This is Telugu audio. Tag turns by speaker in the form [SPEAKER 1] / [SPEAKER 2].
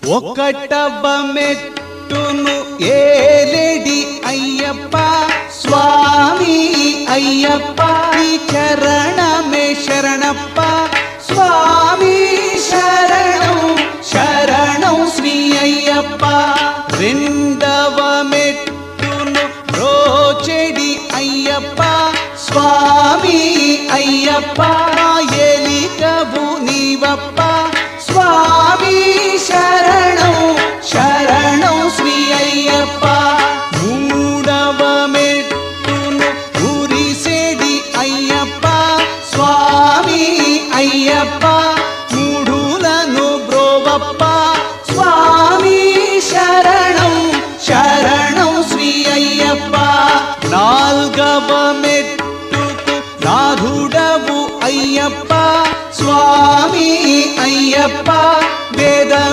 [SPEAKER 1] ఒకటవ మెట్టును ఏలేడి అయ్యప్ప స్వామి అయ్యప్ప నీ చరణమే శరణప్ప స్వామి శరణం శరణం శ్రీ అయ్యప్ప. రెండవ మెట్టును రోచెడి అయ్యప్ప స్వామి అయ్యప్ప నా ఏలికవు నీవప్ప స్వామి శరణం శరణం శ్రీ అయ్యప్ప. మూడవ మెట్టును కురిసేడి అయ్యప్ప స్వామి అయ్యప్ప మూఢులను బ్రోవప్ప స్వామి శరణం శరణం శ్రీ అయ్యప్ప. నాల్గవ మెట్టుకు నాథుడవు అయ్యప్ప స్వామి అయ్యప్ప వేదం